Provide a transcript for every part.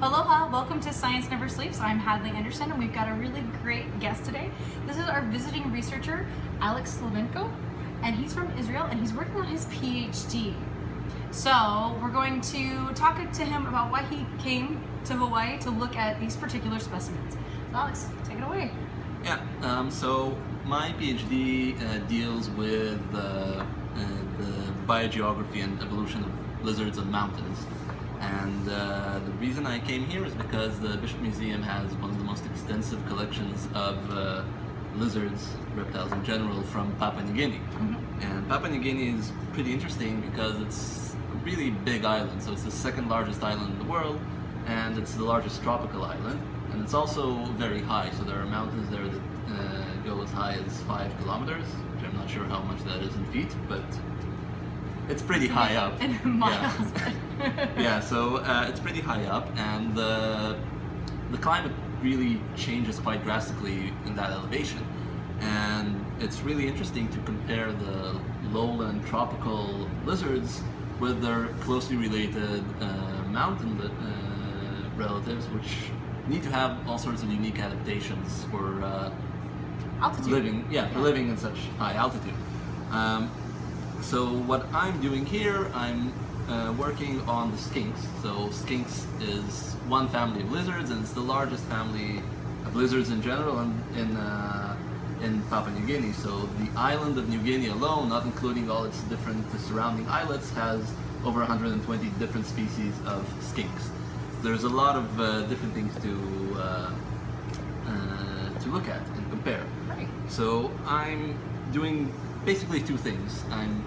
Aloha, welcome to Science Never Sleeps. I'm Hadley Anderson and we've got a really great guest today. This is our visiting researcher, Alex Slavenko, and he's from Israel and he's working on his PhD. So we're going to talk to him about why he came to Hawaii to look at these particular specimens. So Alex, take it away. Yeah, so my PhD deals with the biogeography and evolution of lizards and mountains. And the reason I came here is because the Bishop Museum has one of the most extensive collections of lizards, reptiles in general, from Papua New Guinea. And Papua New Guinea is pretty interesting because it's a really big island. So it's the second largest island in the world, and it's the largest tropical island. And it's also very high, so there are mountains there that go as high as 5 kilometers, which I'm not sure how much that is in feet, but it's pretty high up. In miles. Yeah, so it's pretty high up, and the climate really changes quite drastically in that elevation. And it's really interesting to compare the lowland tropical lizards with their closely related mountain relatives, which need to have all sorts of unique adaptations for Altitude. living in such high altitude. So what I'm doing here, I'm working on the skinks. So skinks is one family of lizards, and it's the largest family of lizards in general in Papua New Guinea. So the island of New Guinea alone, not including all its different surrounding islets, has over 120 different species of skinks. There's a lot of different things to look at and compare. Right. So I'm doing basically two things. I'm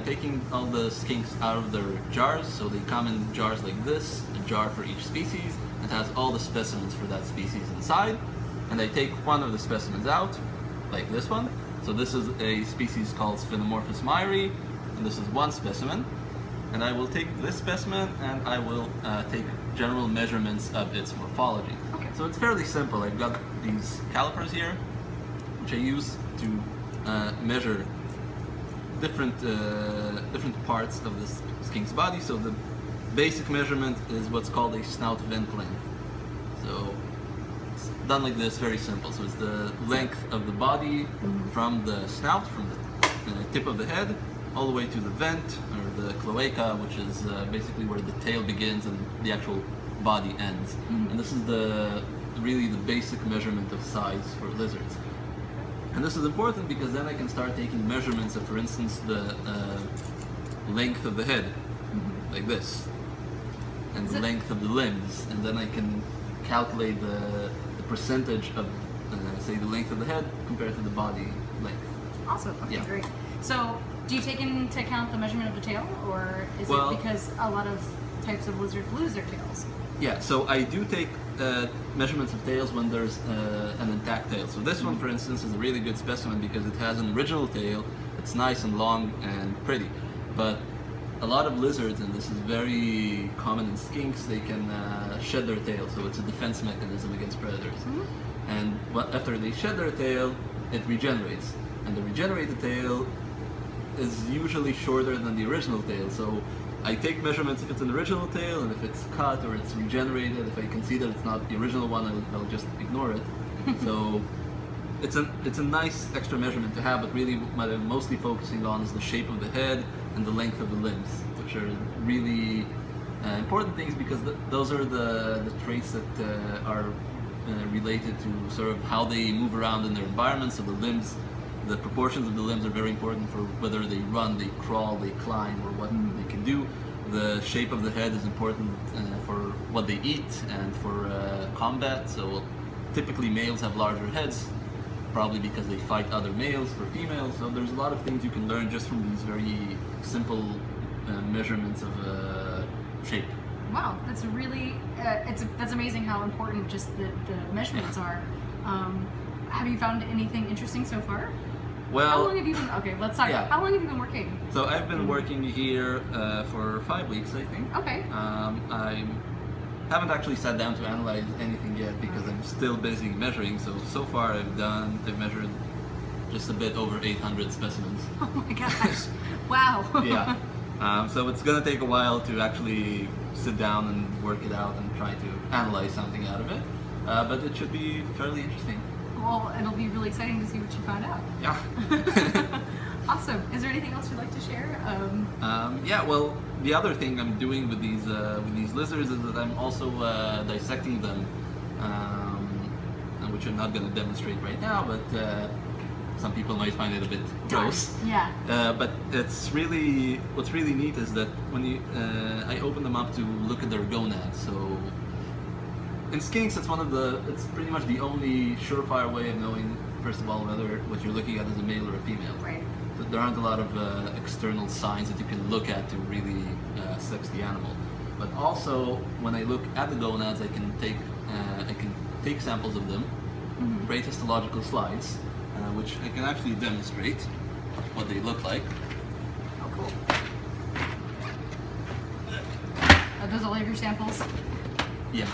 taking all the skinks out of their jars, so they come in jars like this, a jar for each species. It has all the specimens for that species inside, and I take one of the specimens out, like this one. So this is a species called Sphenomorphus myri, and this is one specimen. And I will take this specimen and I will take general measurements of its morphology. Okay. So it's fairly simple. I've got these calipers here, which I use to measure different parts of the skink's body. So the basic measurement is what's called a snout vent length. So it's done like this, very simple. So it's the length of the body from the snout, from the tip of the head, all the way to the vent, or the cloaca, which is basically where the tail begins and the actual body ends. And this is really the basic measurement of size for lizards. And this is important because then I can start taking measurements of, for instance, the length of the head, like this, and the length of the limbs, and then I can calculate the percentage of, say, the length of the head compared to the body length. Awesome. Okay, Yeah. great. So, do you take into account the measurement of the tail, or is Well, it because a lot of types of lizards lose their tails? Yeah, so I do take measurements of tails when there's an intact tail. So this one, for instance, is a really good specimen because it has an original tail. It's nice and long and pretty. But a lot of lizards, and this is very common in skinks, they can shed their tail. So it's a defense mechanism against predators. And after they shed their tail, it regenerates. And the regenerated tail is usually shorter than the original tail. So I take measurements if it's an original tail, and if it's cut or it's regenerated. If I can see that it's not the original one, I'll just ignore it. So it's a nice extra measurement to have, but really what I'm mostly focusing on is the shape of the head and the length of the limbs, which are really important things because those are the traits that are related to sort of how they move around in their environment. So the limbs, the proportions of the limbs are very important for whether they run, they crawl, they climb, or what they can do. The shape of the head is important for what they eat and for combat. So typically males have larger heads, probably because they fight other males for females. So there's a lot of things you can learn just from these very simple measurements of shape. Wow, that's really that's amazing how important just the measurements are. Have you found anything interesting so far? Well, how long have you been? Okay, let's talk. Yeah. How long have you been working? So I've been working here for 5 weeks, I think. Okay. I haven't actually sat down to analyze anything yet because I'm still busy measuring. So far I've measured just a bit over 800 specimens. Oh my gosh! Wow. Yeah. So it's going to take a while to actually sit down and work it out and try to analyze something out of it. But it should be fairly interesting. Well, it'll be really exciting to see what you find out. Yeah. Awesome. Is there anything else you'd like to share? Yeah, well, the other thing I'm doing with these lizards is that I'm also dissecting them, which I'm not going to demonstrate right now, but some people might find it a bit gross. Yeah. But what's really neat is that when I open them up to look at their gonads. So in skinks, it's pretty much the only surefire way of knowing, first of all, whether what you're looking at is a male or a female. Right. So there aren't a lot of external signs that you can look at to really sex the animal. But also, when I look at the gonads, I can take samples of them, create histological slides, which I can actually demonstrate what they look like. Oh, cool. Are those all of your samples? Yeah.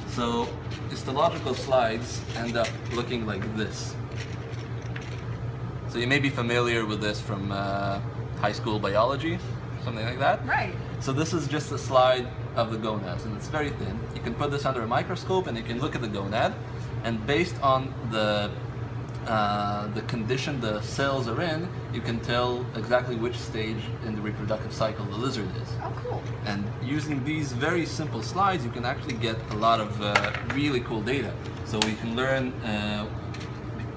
So histological slides end up looking like this. So you may be familiar with this from high school biology, something like that. Right. So this is just a slide of the gonads, and it's very thin. You can put this under a microscope, and you can look at the gonad, and based on the condition the cells are in, you can tell exactly which stage in the reproductive cycle the lizard is. Oh, cool. And using these very simple slides, you can actually get a lot of really cool data. So you can learn,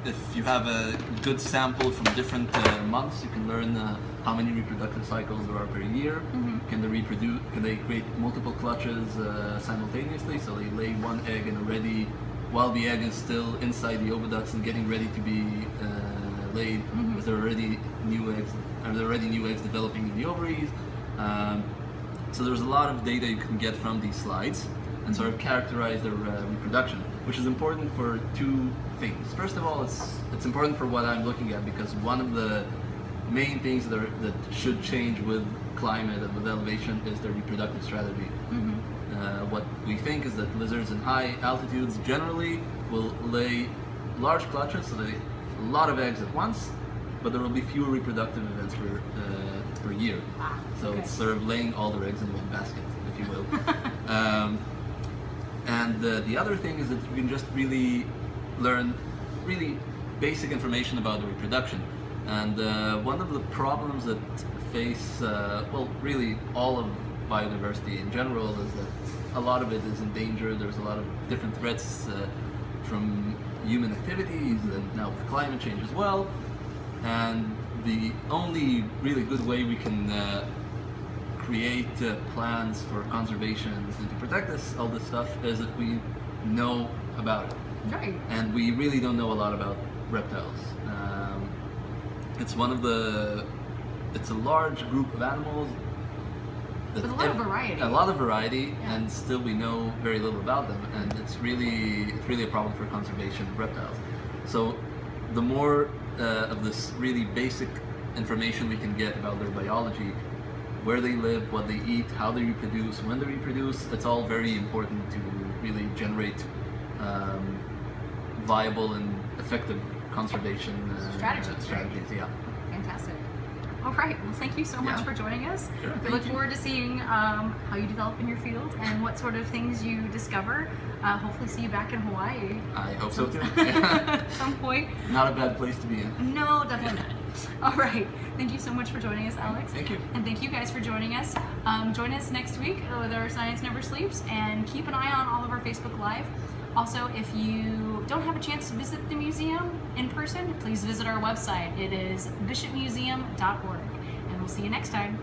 if you have a good sample from different months, you can learn how many reproductive cycles there are per year. Can they reproduce? Can they create multiple clutches simultaneously? So they lay one egg and already, while the egg is still inside the oviducts and getting ready to be laid, is there already new eggs? Are there already new eggs developing in the ovaries? So there's a lot of data you can get from these slides and sort of characterize their reproduction, which is important for two things. First of all, it's important for what I'm looking at, because one of the main things that should change with climate and with elevation is their reproductive strategy. What we think is that lizards in high altitudes generally will lay large clutches, so they a lot of eggs at once, but there will be fewer reproductive events per year. So it's sort of laying all their eggs in one basket, if you will. And the other thing is that you can just really learn really basic information about the reproduction. And one of the problems that face, well, really all of biodiversity in general, is that a lot of it is in danger. There's a lot of different threats from human activities, and now climate change as well. And the only really good way we can create plans for conservation and to protect all this stuff is if we know about it. Right. And we really don't know a lot about reptiles. It's a large group of animals. With a lot of variety. A lot of variety, and still we know very little about them, and it's really a problem for conservation of reptiles. So the more of this really basic information we can get about their biology, where they live, what they eat, how they reproduce, when they reproduce, it's all very important to really generate viable and effective conservation strategies. Yeah. Fantastic. All right. Well, thank you so much for joining us. Sure, we look forward to seeing how you develop in your field and what sort of things you discover. Hopefully see you back in Hawaii. I hope so too. At some point. Not a bad place to be in. No, definitely not. All right. Thank you so much for joining us, Alex. Thank you. And thank you guys for joining us. Join us next week with our Science Never Sleeps, and keep an eye on all of our Facebook Live. Also, if you don't have a chance to visit the museum in person, please visit our website. It is bishopmuseum.org. And we'll see you next time.